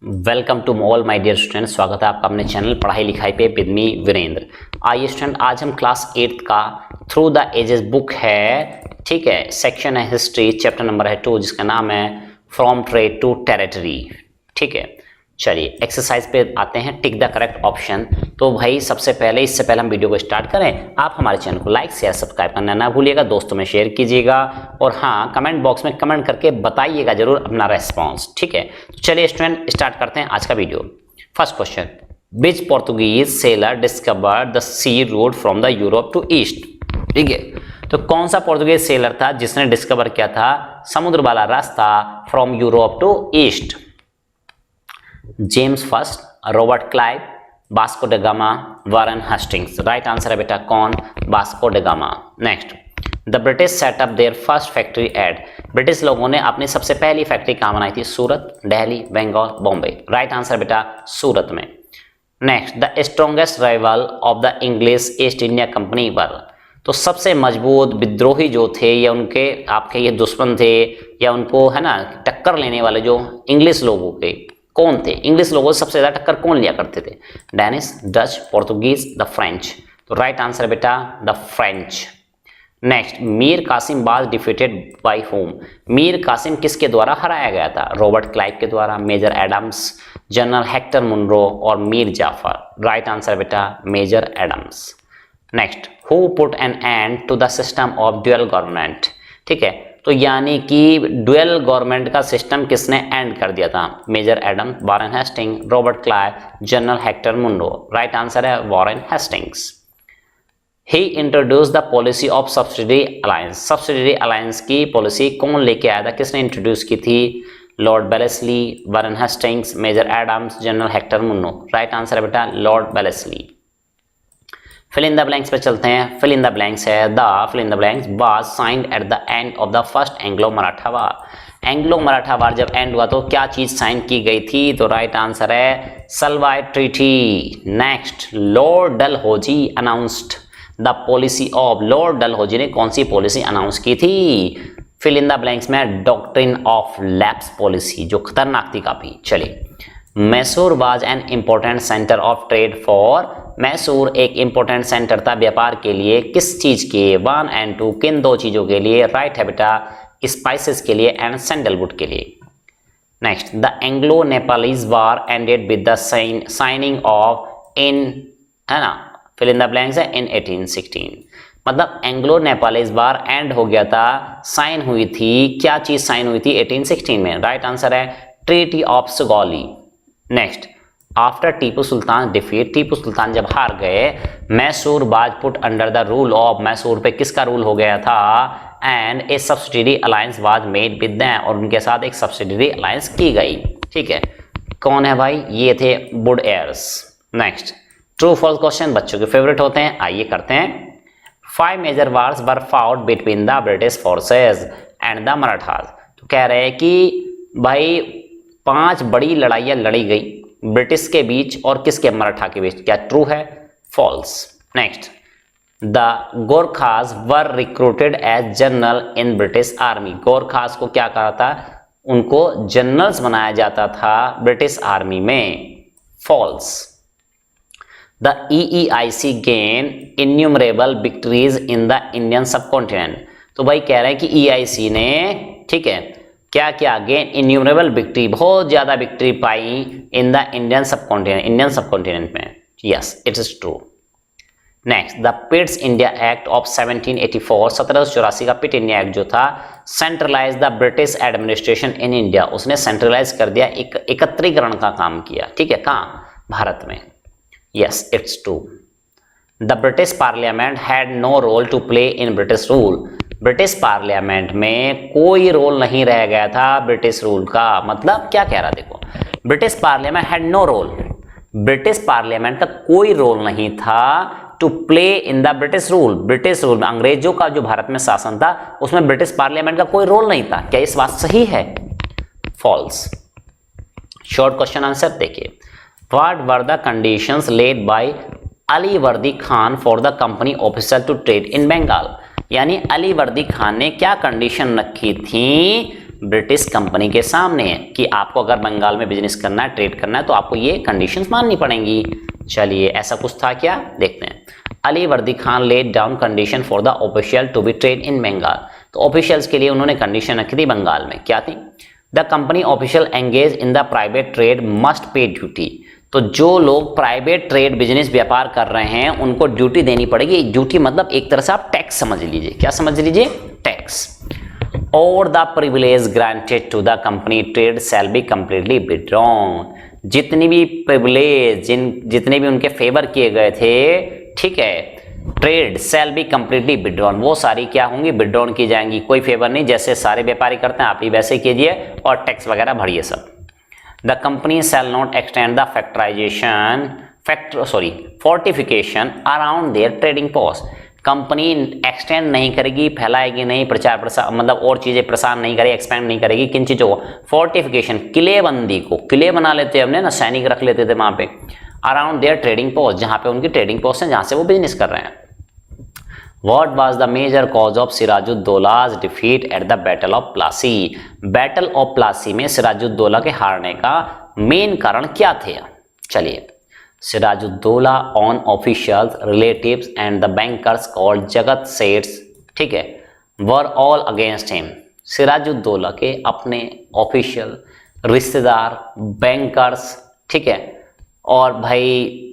Welcome to all my dear student. स्वागत है आपका अपने चैनल पढ़ाई लिखाई पे विद मी वीरेंद्र। आइए स्टूडेंट, आज हम क्लास 8 का थ्रू द एजेस बुक है, ठीक है, सेक्शन है हिस्ट्री, चैप्टर नंबर है 2, जिसका नाम है फ्रॉम ट्रेड टू टेरिटरी। ठीक है, चलिए एक्सरसाइज पे आते हैं, टिक द करेक्ट ऑप्शन। तो भाई सबसे पहले, इससे पहले हम वीडियो को स्टार्ट करें, आप हमारे चैनल को लाइक शेयर सब्सक्राइब करना ना भूलिएगा, दोस्तों में शेयर कीजिएगा और हाँ, कमेंट बॉक्स में कमेंट करके बताइएगा जरूर अपना रेस्पॉन्स। ठीक है, तो चलिए स्टूडेंट स्टार्ट करते हैं आज का video. First question, which Portuguese sailor discovered the sea route from the Europe to east. ठीक है, तो कौन सा पोर्तुगीज सेलर था जिसने डिस्कवर किया था समुद्र वाला रास्ता from Europe to East? James First, Robert Clive, Vasco da Gama, Warren Hastings. Right answer है बेटा कौन? Vasco da Gama. Next, the British set up their first factory at. British लोगों ने अपनी सबसे पहली फैक्ट्री कहाँ बनाई थी? सूरत, दिल्ली, बंगाल, बॉम्बे। राइट आंसर बेटा सूरत में। Next, the strongest rival of the English East India Company were. तो सबसे मजबूत विद्रोही जो थे या उनके आपके ये दुश्मन थे या उनको है ना टक्कर लेने वाले जो इंग्लिश लोगों के कौन थे? इंग्लिश लोगों से सबसे ज्यादा टक्कर कौन लिया करते थे? Danish, Dutch, Portuguese, the French. तो राइट आंसर है बेटा the French. Next, Mir Qasim was defeated by whom. Mir Qasim किसके द्वारा हराया गया था? रॉबर्ट क्लाइव के द्वारा, Major Adams, general Hector Munro और मीर जाफर। राइट आंसर बेटा Major Adams. Next, who put an end to the system of dual government. ठीक है, तो यानी कि ड्यूअल गवर्नमेंट का सिस्टम किसने एंड कर दिया था? Major Adam, Warren Hasting, Robert Clive, general Hector Munro. Right answer है Warren Hastings. He introduce the policy of subsidiary alliance. Subsidiary alliance की पॉलिसी कौन लेके आया था? किसने इंट्रोड्यूस की थी? Lord Wellesley, Warren Hastings, major Adams, general Hector Munro. Right answer है बेटा lord Wellesley. Fill in the blanks पे चलते हैं। फिल इन द ब्लैंक्स है the fill in the blanks was signed at the end of the first Anglo Maratha war. Anglo Maratha war जब end हुआ तो क्या चीज साइन की गई थी? तो राइट आंसर है Salbai treaty. Next, lord Dalhousie announced the policy of. Lord Dalhousie ने कौन सी पॉलिसी अनाउंस की थी? फिल इन द ब्लैंक्स में डॉक्ट्रिन ऑफ लैप्स पॉलिसी, जो खतरनाक थी काफी। चलिए, Mysore was an important centre of trade for. Mysore एक इंपॉर्टेंट सेंटर था व्यापार के लिए, किस चीज के? 1 and 2, किन दो चीजों के लिए? राइट है बेटा स्पाइसेस के लिए एंड सैंडलवुड के लिए। Next, the Anglo Nepalese war ended with the signing of in, है ना, फिल इन द ब्लैंक्स है इन 1816। मतलब एंग्लो नेपालीज वार एंड हो गया था, साइन हुई थी, क्या चीज साइन हुई थी? 1816 में। राइट आंसर है treaty of Sugauli. Next, after Tipu Sultan defeat, Tipu Sultan जब हार गए, Mysore was put under the rule of. Mysore पे किसका रूल हो गया था? And a subsidiary alliance was made with them, और उनके साथ एक सब्सिडरी अलायंस की गई। ठीक है, कौन है भाई? ये थे वुड एयर्स। नेक्स्ट, ट्रू फॉल्स क्वेश्चन बच्चों के फेवरेट होते हैं, आइए करते हैं। 5 major wars were fought between the British forces and the Marathas. तो कह रहे हैं कि भाई 5 बड़ी लड़ाइयां लड़ी गई ब्रिटिश के बीच और किसके? मराठा के बीच। क्या ट्रू है? False. Next, the Gorkhas were recruited as general in British army. Gorkhas को क्या कहा था? उनको जनरल्स बनाया जाता था ब्रिटिश आर्मी में। False. The EEIC gain innumerable victories in the Indian subcontinent. तो भाई कह रहे हैं कि EIC ने, ठीक है, क्या क्या गेन इन्यूमरेबल विक्ट्री, बहुत ज्यादा विक्ट्री पाई in the Indian subcontinent, Indian subcontinent में। Yes, it is true. Next, the Pitt's India act of 1784, 1784 का पिट इंडिया एक्ट जो था, centralize the British administration in India. उसने सेंट्रलाइज कर दिया, एकत्रीकरण का काम किया। ठीक है, कहाँ? भारत में। Yes, it's true. The British parliament had no role to play in British rule. British parliament में कोई रोल नहीं रह गया था ब्रिटिश रूल का। मतलब क्या कह रहा? देखो, British parliament had no role, British parliament का कोई रोल नहीं था to play in the British rule. British rule में अंग्रेजों का जो भारत में शासन था उसमें ब्रिटिश पार्लियामेंट का कोई रोल नहीं था। क्या इस बात सही है? फॉल्स। शॉर्ट क्वेश्चन आंसर देखिए। What were the conditions laid by Ali Vardi Khan for the company officer to trade in Bengal. यानी अली वर्दी खान ने क्या कंडीशन रखी थी ब्रिटिश कंपनी के सामने है कि आपको अगर बंगाल में बिजनेस करना है, ट्रेड करना है, तो आपको ये कंडीशंस माननी पड़ेंगी। चलिए ऐसा कुछ था क्या, देखते हैं। Ali Vardi Khan laid down condition for the official to be trade in Bengal. तो ऑफिशियल्स के लिए उन्होंने कंडीशन रखी थी बंगाल में, क्या थी? The company official engage in the private trade must pay duty. तो जो लोग प्राइवेट ट्रेड बिजनेस व्यापार कर रहे हैं उनको ड्यूटी देनी पड़ेगी। ड्यूटी मतलब एक तरह से आप टैक्स समझ लीजिए, क्या समझ लीजिए, टैक्स। और the privilege granted to the company trade shall be completely withdrawn. जितनी भी प्रिविलेज, जितने भी उनके फेवर किए गए थे, ठीक है, trade shall be completely withdrawn, वो सारी क्या होंगी, विथड्रॉन की जाएंगी। कोई फेवर नहीं, जैसे सारे व्यापारी करते हैं आप भी वैसे कीजिए और टैक्स वगैरह भरिए सब। The company shall not extend the fortification around their trading post. Company extend नहीं करेगी, फैलाएगी नहीं, प्रचार प्रसार मतलब और चीजें प्रसार नहीं करेगी, एक्सपेंड नहीं करेगी। किन चीजों को? फोर्टिफिकेशन, किलेबंदी को। किले बना लेते हमने ना, सैनिक रख लेते थे वहां पे, अराउंड देयर ट्रेडिंग पोस्ट, जहां पे उनकी ट्रेडिंग पोस्ट है, जहां से वो बिजनेस कर रहे हैं। What was the major cause of सिराजुद्दौला's defeat at the Battle of Plassey? Battle of Plassey में सिराजुद्दौला के हारने का मेन कारण क्या थे? चलिए, Sirajuddaula on officials, relatives and the bankers called Jagat Seths, ठीक है, were all against him. Sirajuddaula के अपने ऑफिशियल, रिश्तेदार, बैंकर्स, ठीक है, और भाई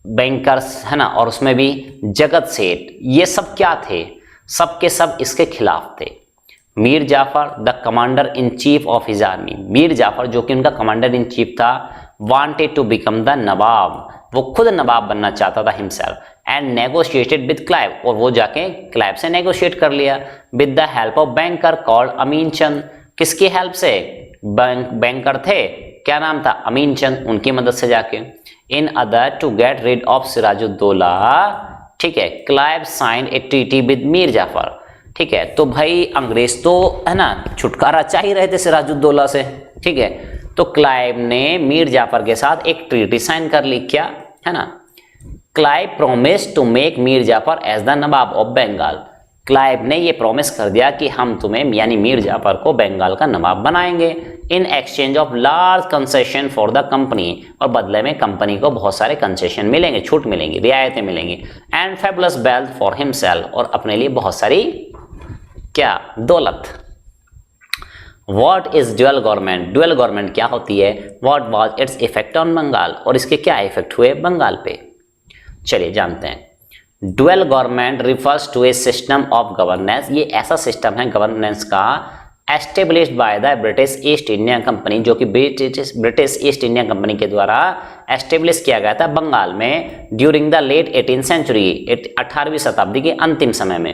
बैंकर्स है ना, और उसमें भी जगत सेठ, ये सब क्या थे? सब के सब इसके खिलाफ थे। Mir Jafar the commander in chief of his army, Mir Jafar जो कि उनका कमांडर इन चीफ था, wanted to become the nawab, वो खुद नवाब बनना चाहता था himself, and negotiated with Clive, और वो जाके क्लाइव से नेगोशिएट कर लिया, with the help of banker called Amin Chand. किसकी हेल्प से? बैंकर थे, क्या नाम था? अमीन चंद, उनकी मदद से जाके। In order to get rid of Sirajuddaula, ठीक है, Clive sign a treaty with Mir Jafar, ठीक है। तो भाई अंग्रेज तो है ना छुटकारा चाह ही रहे थे सिराजुद्दौला से, ठीक है, तो क्लाइव ने मीर जाफर के साथ एक ट्रीटी साइन कर ली, क्या है ना, Clive promise to make Mir Jafar as the nawab of Bengal. Clive ने ये प्रॉमिस कर दिया कि हम तुम्हें यानी मीर जाफर को बंगाल का नवाब बनाएंगे, in exchange of large concession for the company, और बदले में कंपनी को बहुत सारे कंसेशन मिलेंगे, छूट मिलेंगी, रियायतें मिलेंगी, and fabulous wealth for himself, और अपने लिए बहुत सारी क्या, दौलत। What is dual government? Dual government क्या होती है? What was its effect on Bengal, और इसके क्या इफेक्ट हुए बंगाल पे? चलिए जानते हैं। Dual government refers to a system of governance, ये ऐसा सिस्टम है गवर्नेंस का established by the British East India company, जो कि ब्रिटिश ईस्ट इंडिया कंपनी के द्वारा एस्टेब्लिश किया गया था बंगाल में during the late 18th century, 18वीं शताब्दी के अंतिम समय में।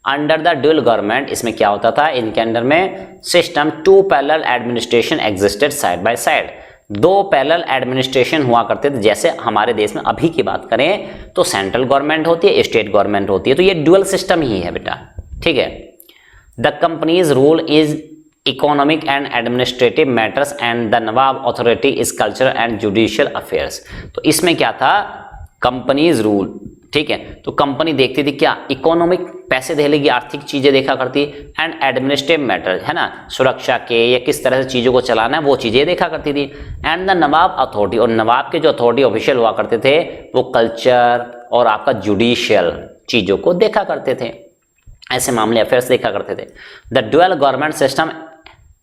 अंडर द ड्यूअल गवर्नमेंट, इसमें क्या होता था, इनके अंडर में system two parallel administration existed side by side, दो पैरेलल एडमिनिस्ट्रेशन हुआ करते थे। जैसे हमारे देश में अभी की बात करें तो सेंट्रल गवर्नमेंट होती है, स्टेट गवर्नमेंट होती है, तो ये ड्यूअल सिस्टम ही है बेटा, ठीक है। The companies rule is economic and administrative matters and the Nawab authority is cultural and judicial affairs. तो इसमें क्या था, कंपनीज रूल, ठीक है, तो कंपनी देखती थी क्या, इकोनॉमिक, पैसे देने की आर्थिक चीजें देखा करती, एंड एडमिनिस्ट्रेटिव मैटर है ना, सुरक्षा के या किस तरह से चीजों को चलाना है वो चीजें देखा करती थी, एंड द नवाब अथॉरिटी, और नवाब के जो अथॉरिटी ऑफिशियल हुआ करते थे वो कल्चर और आपका जुडिशियल चीजों को देखा करते थे, ऐसे मामले अफेयर्स देखा करते थे। The dual government system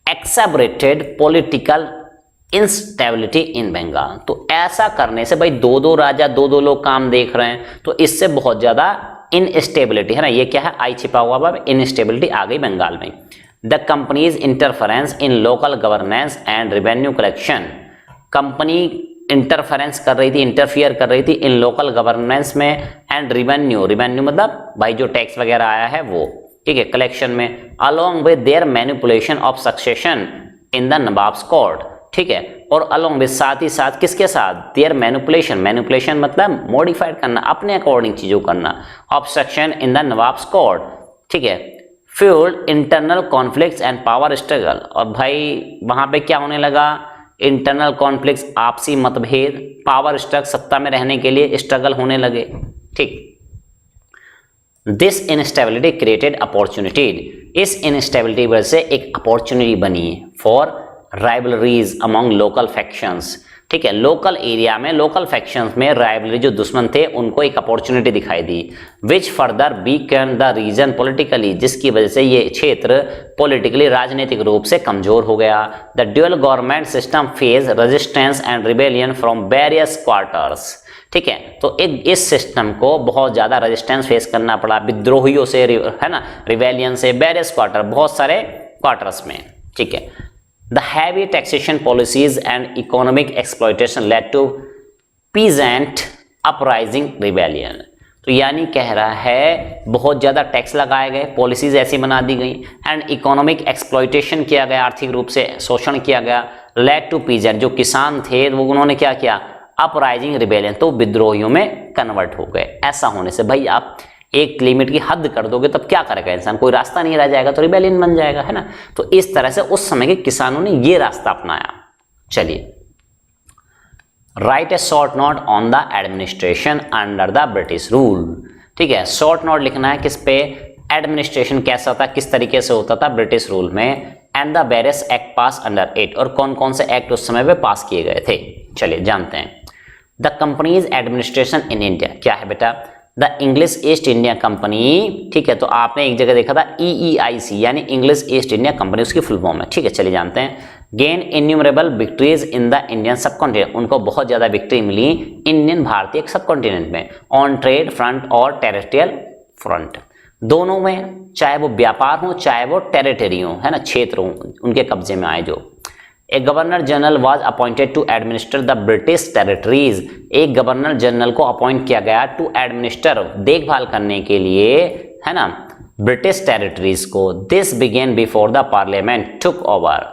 exacerbated political instability in Bengal, तो ऐसा करने से भाई दो दो राजा, दो दो लोग काम देख रहे हैं, तो इससे बहुत ज्यादा इनस्टेबिलिटी है ना, ये क्या है, आई छिपा हुआ, इनस्टेबिलिटी आ गई बंगाल में। The companies interference in local governance and revenue collection, company interference कर रही थी, इंटरफियर कर रही थी इन लोकल गवर्नेंस में, एंड रेवेन्यू, रेवेन्यू मतलब भाई जो टैक्स वगैरह आया है वो, ठीक है, कलेक्शन में, along with their manipulation of succession in the nawabs court, ठीक है, और अलोंग विद, साथ ही साथ किसके साथ, देयर मैनिपुलेशन, मैनिपुलेशन मतलब मॉडिफाइड करना, अपने अकॉर्डिंग चीजों करना, of section in the nawabs court, ठीक है, fuelled internal conflicts and power struggle, और भाई वहां पे क्या होने लगा, इंटरनल कॉन्फ्लिक्ट्स, आपसी मतभेद, पावर स्ट्रगल, सत्ता में रहने के लिए स्ट्रगल होने लगे, ठीक। दिस इनस्टेबिलिटी क्रिएटेड अपॉर्चुनिटी इस इनस्टेबिलिटी वजह से एक अपॉर्चुनिटी बनी for rivalries among local factions. ठीक है, लोकल एरिया में, लोकल फैक्शंस में राइवलरी जो दुश्मन थे उनको एक अपॉर्चुनिटी दिखाई दी, which further weaken the region politically, जिसकी वजह से ये क्षेत्र पॉलिटिकली, राजनीतिक रूप से कमजोर हो गया। The dual government system face resistance and rebellion from various quarters. ठीक है, तो इस सिस्टम को बहुत ज्यादा रेजिस्टेंस फेस करना पड़ा, विद्रोहियों से, है ना, रिवेलियन से, वेरियस क्वार्टर, बहुत सारे क्वार्टर्स में। ठीक है, The heavy taxation policies and economic exploitation led to peasant uprising rebellion। तो यानी कह रहा है बहुत ज़्यादा टैक्स लगाए गए, पॉलिसीज ऐसी बना दी गई, एंड इकोनॉमिक एक्सप्लॉयटेशन किया गया, आर्थिक रूप से शोषण किया गया। लेड टू पीजेंट, जो किसान थे वो उन्होंने क्या किया, अपराइजिंग रिबेलियन, तो विद्रोहियों में कन्वर्ट हो गए। ऐसा होने से भाई आप एक लिमिट की हद कर दोगे तब क्या करेगा इंसान, कोई रास्ता नहीं रह जाएगा तो रिबेलियन बन जाएगा, है ना। तो इस तरह से उस समय के किसानों ने ये रास्ता अपनाया। चलिए, right A short note on the administration under the British rule. ठीक है, शॉर्ट नोट लिखना है किस पे, एडमिनिस्ट्रेशन कैसा था, किस तरीके से होता था ब्रिटिश रूल में, and the various act pass under it, और कौन कौन से एक्ट उस समय पे पास किए गए थे। चलिए जानते हैं। The companies administration in India, क्या है बेटा, the English East India company. ठीक है, तो आपने एक जगह देखा था EEIC यानी इंग्लिश ईस्ट इंडिया कंपनी, उसकी फुल फॉर्म है। ठीक है, चलिए जानते हैं। Gain innumerable victories in the Indian subcontinent, उनको बहुत ज्यादा विक्ट्री मिली इंडियन, भारतीय सब कॉन्टिनेंट में, ऑन ट्रेड फ्रंट और टेरिटोरियल फ्रंट, दोनों में, चाहे वो व्यापार हो चाहे वो टेरिटरी हो, है ना, क्षेत्र हो, उनके कब्जे में आए जो। A governor general was appointed to administer the British territories, एक गवर्नर जनरल को अपॉइंट किया गया टू एडमिनिस्टर, देखभाल करने के लिए, है ना, ब्रिटिश टेरिटरीज को। This began before the parliament took over.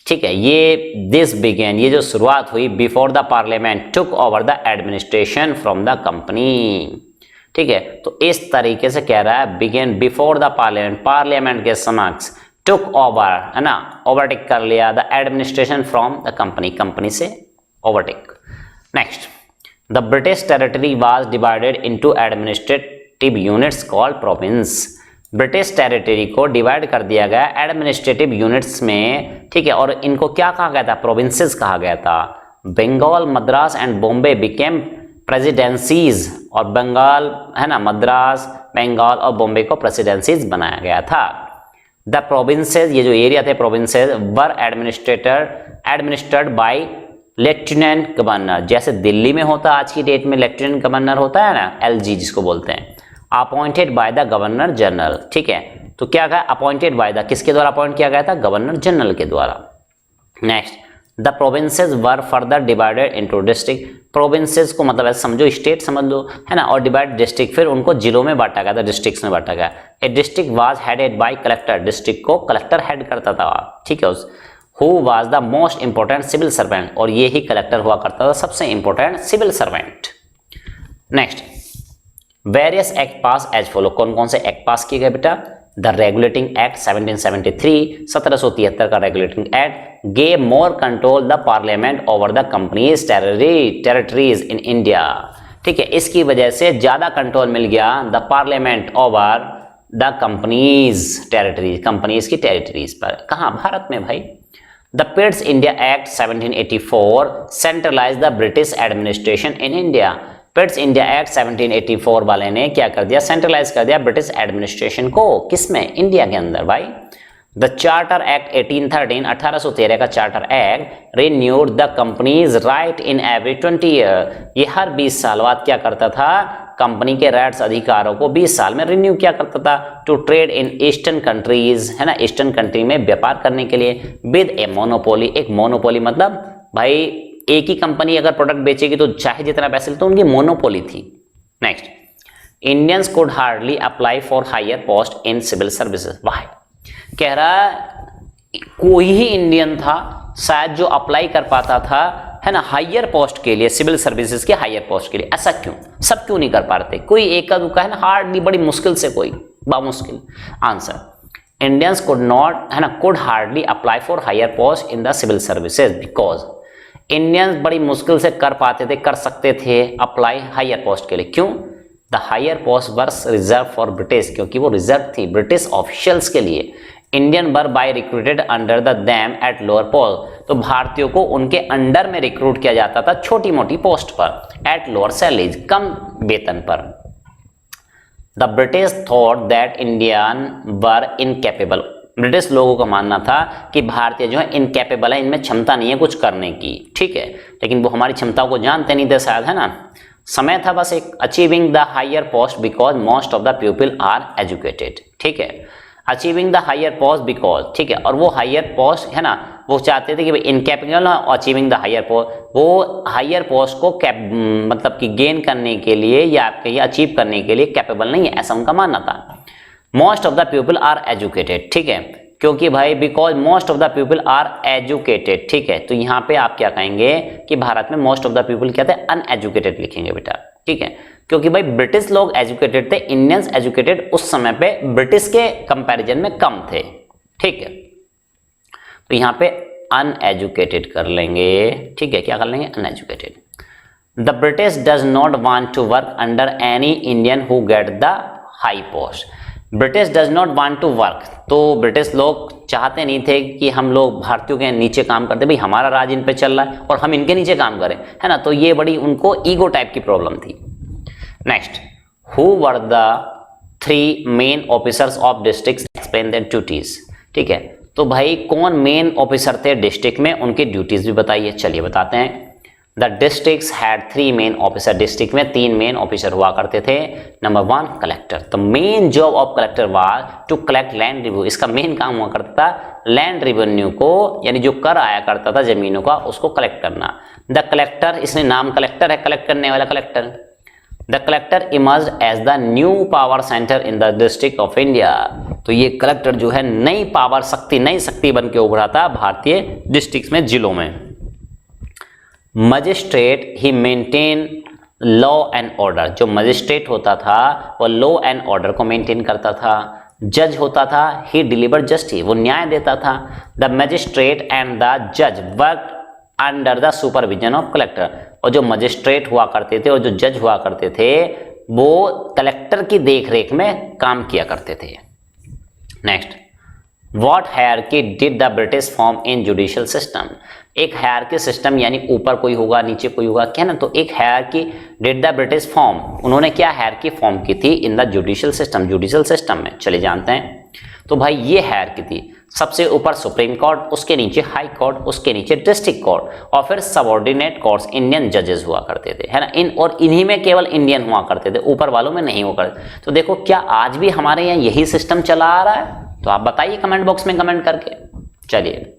ठीक है, ये दिस बिगेन, ये जो शुरुआत हुई, before the parliament took over the administration from the company. ठीक है, तो इस तरीके से कह रहा है, began before the parliament, parliament के समक्ष, टुक ओवर, है ना, ओवरटेक कर लिया, the administration from the company, company से overtake. Next, the British territory was divided into administrative units called province. British territory को डिवाइड कर दिया गया एडमिनिस्ट्रेटिव यूनिट्स में। ठीक है, और इनको क्या कहा गया था, प्रोविंसेस कहा गया था। Bengal, Madras and Bombay became presidencies, और बंगाल, है ना, मद्रास, बंगाल और बॉम्बे को प्रेसिडेंसीज बनाया गया था। द प्रोविंसेस, ये जो एरिया थे provinces, were administered by lieutenant governor, जैसे दिल्ली में होता आज की डेट में लेफ्टिनेंट गवर्नर होता है ना, LG जिसको बोलते हैं, appointed by the governor general. ठीक है, तो क्या कहा, अपॉइंटेड बाय द, किसके द्वारा अपॉइंट किया गया था, गवर्नर जनरल के द्वारा। Next, the provinces were further divided into district, provinces को मतलब ऐसे समझो स्टेट समझ लो, है ना, और डिवाइड डिस्ट्रिक्ट, फिर उनको जिलों में बांटा गया था, डिस्ट्रिक्ट्स में बांटा गया। A district was headed by collector, district को कलेक्टर हेड करता था। ठीक है, who was the most important civil servant, और ये ही कलेक्टर हुआ करता था सबसे important civil servant. Next, various act pass as follow, कौन कौन से एक्ट पास किए गए बेटा, द रेगुलेटिंग एक्ट 1773, 1773 का regulating act gave more control the parliament over the companies territories in India. ठीक है, इसकी वजह से ज्यादा कंट्रोल मिल गया the parliament over the companies territories, companies की टेरिटरीज पर। कहाँ, भारत में भाई। The Pitt's India act 1784 centralise the British administration in India. Pitt's India act 1784 वाले ने क्या कर दिया, सेंट्रलाइज कर दिया ब्रिटिश एडमिनिस्ट्रेशन को, किसमें, इंडिया के अंदर भाई। द चार्टर एक्ट 1813, 1813 का charter act renewed the companies right in every 20 year, ये हर 20 साल बाद क्या करता था, कंपनी के राइट्स, अधिकारों को 20 साल में रिन्यू क्या करता था, to trade in eastern countries, है ना, ईस्टर्न कंट्री में व्यापार करने के लिए, विद ए मोनोपोली, एक मोनोपोली मतलब भाई एक ही कंपनी अगर प्रोडक्ट बेचेगी तो चाहे जितना पैसे ले, तो उनकी मोनोपोली थी। Next, Indians could hardly apply for higher post in civil services. वाह, कह रहा कोई ही इंडियन था शायद जो अप्लाई कर पाता था, है ना, हायर पोस्ट के लिए, सिविल सर्विसेज के हायर पोस्ट के लिए। ऐसा क्यों, सब क्यों नहीं कर पाते, कोई एक का दुका है ना, हार्डली, बड़ी मुश्किल से, कोई बामुश्किल। आंसर, इंडियंस कुड नॉट, है ना, could hardly apply for higher post in the civil services because Indians बड़ी मुश्किल से कर पाते थे, कर सकते थे अप्लाई हायर पोस्ट के लिए। क्यों, the higher post were reserved for British, क्योंकि वो रिजर्व थी ब्रिटिश ऑफिशियल्स के लिए। Indian were by recruited under the them at lower post, तो भारतीयों को उनके अंडर में रिक्रूट किया जाता था छोटी मोटी पोस्ट पर, एट लोअर सैलरीज, कम वेतन पर। The British thought that Indian were incapable, British लोगों का मानना था कि भारतीय जो है इनकैपेबल है, इनमें क्षमता नहीं है कुछ करने की, ठीक है, लेकिन वो हमारी क्षमताओं को जानते नहीं थे शायद, है ना। समय था बस एक, achieving the higher post because most of the people are educated, ठीक है, achieving the higher post because, ठीक है, और वो हायर पोस्ट है ना, वो चाहते थे कि भाई incapable achieving the higher post, वो हायर पोस्ट को मतलब कि गेन करने के लिए या आपके अचीव करने के लिए कैपेबल नहीं है, ऐसा उनका मानना था। Most of the people are educated, ठीक है, क्योंकि भाई because most of the people are educated, ठीक है, तो यहाँ पे आप क्या कहेंगे कि भारत में मोस्ट ऑफ द पीपल क्या थे, अनएजुकेटेड लिखेंगे बेटा, ठीक है, क्योंकि भाई ब्रिटिश लोग एजुकेटेड थे, इंडियंस एजुकेटेड उस समय पे ब्रिटिश के कंपैरिजन में कम थे, ठीक है, तो यहाँ पे अनएजुकेटेड कर लेंगे, ठीक है, क्या कर लेंगे, uneducated. The British does not want to work under any Indian who get the high post, British does not want to work, तो ब्रिटिश लोग चाहते नहीं थे कि हम लोग भारतीयों के नीचे काम करते, भाई हमारा राज इन पे चल रहा है और हम इनके नीचे काम करें, है ना, तो ये बड़ी उनको ईगो टाइप की प्रॉब्लम थी। Next, who were the 3 main officers of district, explain their duties, ठीक है, तो भाई कौन मेन ऑफिसर थे डिस्ट्रिक्ट में, उनकी ड्यूटीज भी बताइए, चलिए बताते हैं। The district had 3 main officer, district में 3 मेन ऑफिसर हुआ करते थे। Number 1 collector, the main job of collector was to collect land review, इसका मेन काम हुआ करता था लैंड रिवेन्यू को, यानी जो कर आया करता था जमीनों का उसको कलेक्ट करना। द कलेक्टर, इसने नाम कलेक्टर है, कलेक्ट करने वाला collector. The collector emerged as the new power centre in the district of India, तो ये कलेक्टर जो है नई पावर शक्ति, नई शक्ति बन के उभरा था भारतीय डिस्ट्रिक्ट में, जिलों में। Magistrate he maintain law and order, जो मजिस्ट्रेट होता था वो लॉ एंड ऑर्डर को मेंटेन करता था। जज होता था ही डिलीवर जस्टिस, वो न्याय देता था। द मजिस्ट्रेट एंड द जज work under the supervision of collector, और जो मजिस्ट्रेट हुआ करते थे और जो जज हुआ करते थे वो कलेक्टर की देखरेख में काम किया करते थे। Next, what hierarchy did the British form in judicial system, एक हायरार्की सिस्टम यानी ऊपर कोई होगा नीचे कोई होगा, क्या ना, तो एक hierarchy did the British form, उन्होंने क्या हायरार्की फॉर्म की थी in the judicial system, judicial system में, चले जानते हैं। तो भाई ये हायरार्की थी, सबसे ऊपर सुप्रीम कोर्ट, उसके नीचे हाई कोर्ट, उसके नीचे डिस्ट्रिक्ट कोर्ट, और फिर सबऑर्डिनेट कोर्ट्स इंडियन जजेस हुआ करते थे, है ना, और इन्हीं में केवल इंडियन हुआ करते थे, ऊपर वालों में नहीं हुआ करते। तो देखो क्या आज भी हमारे यहाँ यही सिस्टम चला आ रहा है, तो आप बताइए कमेंट बॉक्स में कमेंट करके। चलिए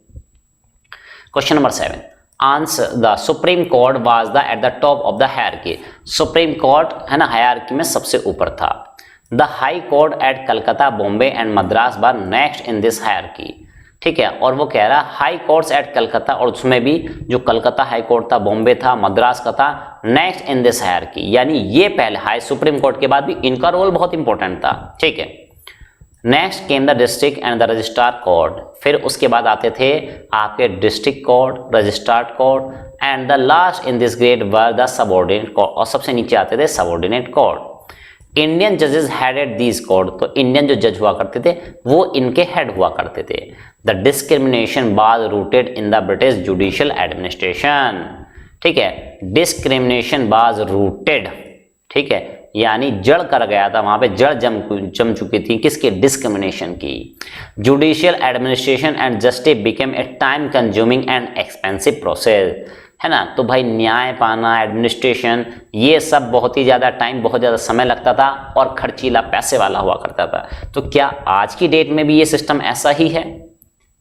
question number 7, answer the supreme Court was the at the top of the hierarchy, supreme court है ना हायरार्की में सबसे ऊपर था। The high court at Calcutta, Bombay and Madras were next in this hierarchy, ठीक है, और वो कह रहा हाई कोर्ट्स एट कलकत्ता, और उसमें भी जो कलकत्ता हाई कोर्ट था, बॉम्बे था, मद्रास का था, नेक्स्ट इन दिस हायरार्की, यानी ये पहले हाई सुप्रीम कोर्ट के बाद भी इनका रोल बहुत इंपॉर्टेंट था, ठीक है। Next came the district and the registrar court, फिर उसके बाद आते थे आपके district court, registrar court, and the last in this grade were the subordinate court, और सबसे नीचे आते थे सबऑर्डिनेट कोर्ट। इंडियन जजेस हेडेड दीज कोर्ट, तो इंडियन जो जज हुआ करते थे वो इनके हेड हुआ करते थे। The discrimination was rooted in the British judicial administration, ठीक है, डिस्क्रिमिनेशन वाज रूटेड, ठीक है, यानी जड़ कर गया था वहां पे, जड़ जम चुकी थी किसकी, डिस्क्रिमिनेशन की। Judicial administration and justice became a time consuming and expensive process, है ना, तो भाई न्याय पाना, एडमिनिस्ट्रेशन, ये सब बहुत ही ज़्यादा टाइम, बहुत ज़्यादा समय लगता था और खर्चीला, पैसे वाला हुआ करता था। तो क्या आज की डेट में भी ये सिस्टम ऐसा ही है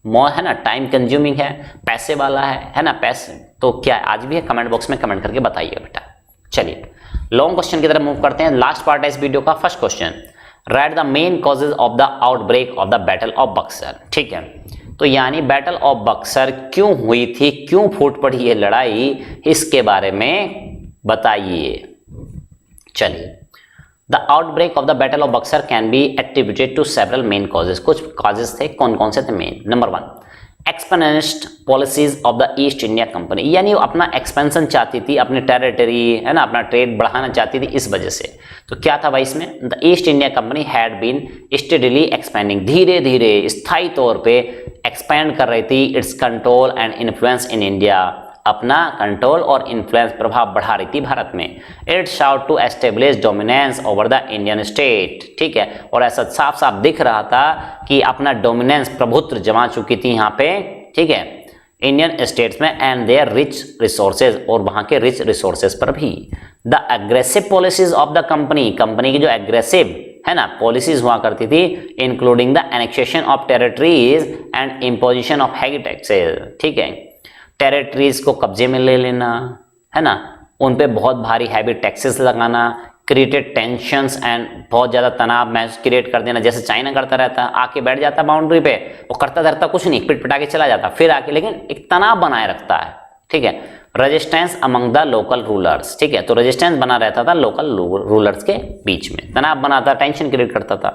ना, टाइम कंज्यूमिंग है, पैसे वाला है ना, पैसे, तो क्या आज भी है? कमेंट बॉक्स में कमेंट करके बताइए बेटा। चलिए लॉन्ग क्वेश्चन की तरफ मूव करते हैं, लास्ट पार्ट है इस वीडियो का। First question, right the main causes of the outbreak of the battle of Buxar, ठीक है, तो यानी बैटल ऑफ बक्सर क्यों हुई थी, क्यों फूट पड़ी ये लड़ाई, इसके बारे में बताइए। चलिए, the outbreak of the battle of Buxar can be attributed to several main causes, कुछ कॉजेज थे, कौन कौन से थे main. Number 1, expansionist policies of the East India company, यानी वो अपना एक्सपेंशन चाहती थी, अपनी टेरिटरी है ना, अपना ट्रेड बढ़ाना चाहती थी इस वजह से। तो क्या था भाई इसमें, the East India company had been steadily expanding, धीरे धीरे स्थायी तौर पे एक्सपेंड कर रही थी its control and influence in India, अपना कंट्रोल और इन्फ्लुएंस प्रभाव बढ़ा रही थी भारत में। It sought to establish dominance over the Indian state, ठीक है, और ऐसा साफ साफ दिख रहा था कि अपना डोमिनेंस प्रभुत्व जमा चुकी थी यहाँ पे, ठीक है, इंडियन स्टेट्स में, एंड देयर रिच रिसोर्सेज, और वहाँ के रिच रिसोर्सेज पर भी। The aggressive policies of the company, company की जो एग्रेसिव है ना पॉलिसीज हुआ करती थी, including the annexation of territories and imposition of heavy taxes, ठीक है, टेरिटरीज को कब्जे में ले लेना है ना, उन पे बहुत भारी हैवी टैक्सेस लगाना, क्रिएटेड टेंशंस एंड बहुत ज़्यादा तनाव महसूस क्रिएट कर देना, जैसे चाइना करता रहता, आके बैठ जाता बाउंड्री पे, वो करता धरता कुछ नहीं, पिट पिटा के चला जाता, फिर आके लेकिन एक तनाव बनाए रखता है, ठीक है। Resistance among the local rulers, ठीक है, तो रेजिस्टेंस बना रहता था लोकल रूलर्स के बीच में, तनाव बनाता, टेंशन क्रिएट करता था।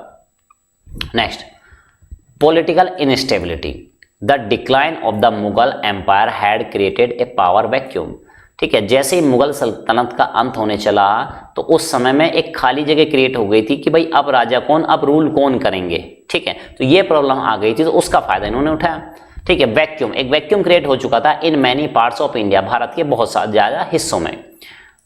Next, political instability, the decline of the Mughal empire had created a power vacuum, ठीक है, जैसे ही मुगल सल्तनत का अंत होने चला तो उस समय में एक खाली जगह क्रिएट हो गई थी कि भाई अब राजा कौन, अब रूल कौन करेंगे, ठीक है, तो ये प्रॉब्लम आ गई थी, तो उसका फायदा इन्होंने उठाया, ठीक है। वैक्यूम, एक वैक्यूम क्रिएट हो चुका था in many parts of India, Bharat के बहुत ज्यादा हिस्सों में।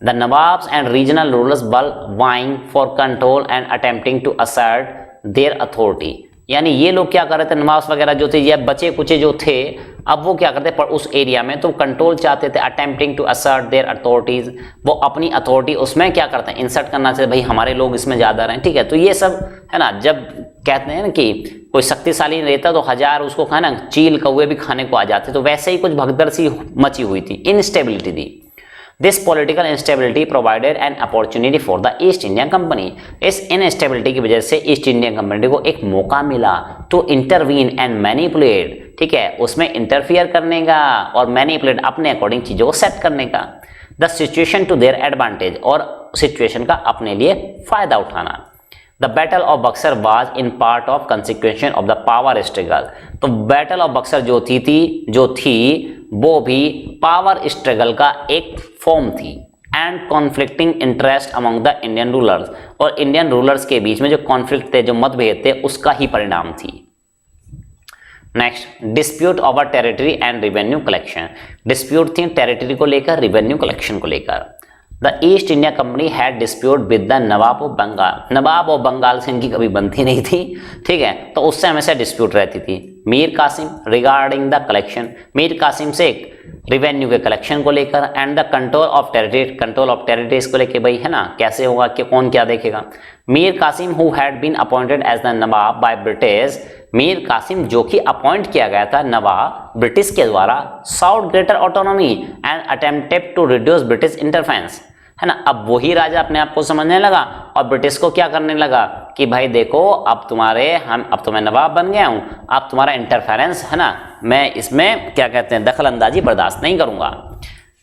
The nawabs and regional rulers were vying for control and attempting to assert their authority, यानी ये लोग क्या कर रहे थे, नवाब्स वगैरह जो थे या बचे कुचे जो थे, अब वो क्या करते पर उस एरिया में तो कंट्रोल चाहते थे, attempting to assert their authorities, वो अपनी अथॉरिटी उसमें क्या करते हैं, इंसर्ट करना चाहिए, भाई हमारे लोग इसमें ज्यादा रहे, ठीक है, तो ये सब है ना, जब कहते हैं ना कि कोई शक्तिशाली रहता तो हजार उसको खाना चील कौवे भी खाने को आ जाते, तो वैसे ही कुछ भगदड़ सी मची हुई थी, इनस्टेबिलिटी थी। This political instability provided an opportunity for the East India company, इस इनस्टेबिलिटी की वजह से ईस्ट इंडिया कंपनी को एक मौका मिला टू इंटरवीन एंड मैनिपुलेट, ठीक है, उसमें इंटरफियर करने का और मैनिपुलेट अपने अकॉर्डिंग चीजों को सेट करने का, the situation to their advantage, और सिचुएशन का अपने लिए फायदा उठाना। The battle of Buxar was in part of consequence of the power struggle, तो बैटल ऑफ बक्सर जो थी वो भी पावर स्ट्रगल का एक फॉर्म थी, and conflicting interest among the Indian rulers, और इंडियन रूलर्स के बीच में जो कॉन्फ्लिक्ट थे, जो मतभेद थे, उसका ही परिणाम थी। Next, dispute over territory and revenue collection, dispute थी टेरिटरी को लेकर, रेवेन्यू कलेक्शन को लेकर। The East India company had dispute with the nawab of Bengal, nawab of Bengal से इनकी कभी बनती नहीं थी, ठीक है, तो उससे हमेशा डिस्प्यूट रहती थी। Mir Qasim regarding the collection, Mir Qasim से रिवेन्यू के कलेक्शन को लेकर, and the control of territories को लेकर, भाई है ना, कैसे होगा कि कौन क्या देखेगा। Mir Qasim who had been appointed as the nawab by British, Mir Qasim जो कि अपॉइंट किया गया था नवाब ब्रिटिश के द्वारा, sought greater autonomy and attempted to reduce British interference, है ना, अब वही राजा अपने आप को समझने लगा और ब्रिटिश को क्या करने लगा कि भाई देखो अब तो मैं नवाब बन गया हूं, अब तुम्हारा इंटरफेरेंस है ना, मैं इसमें क्या कहते हैं दखल अंदाजी बर्दाश्त नहीं करूंगा।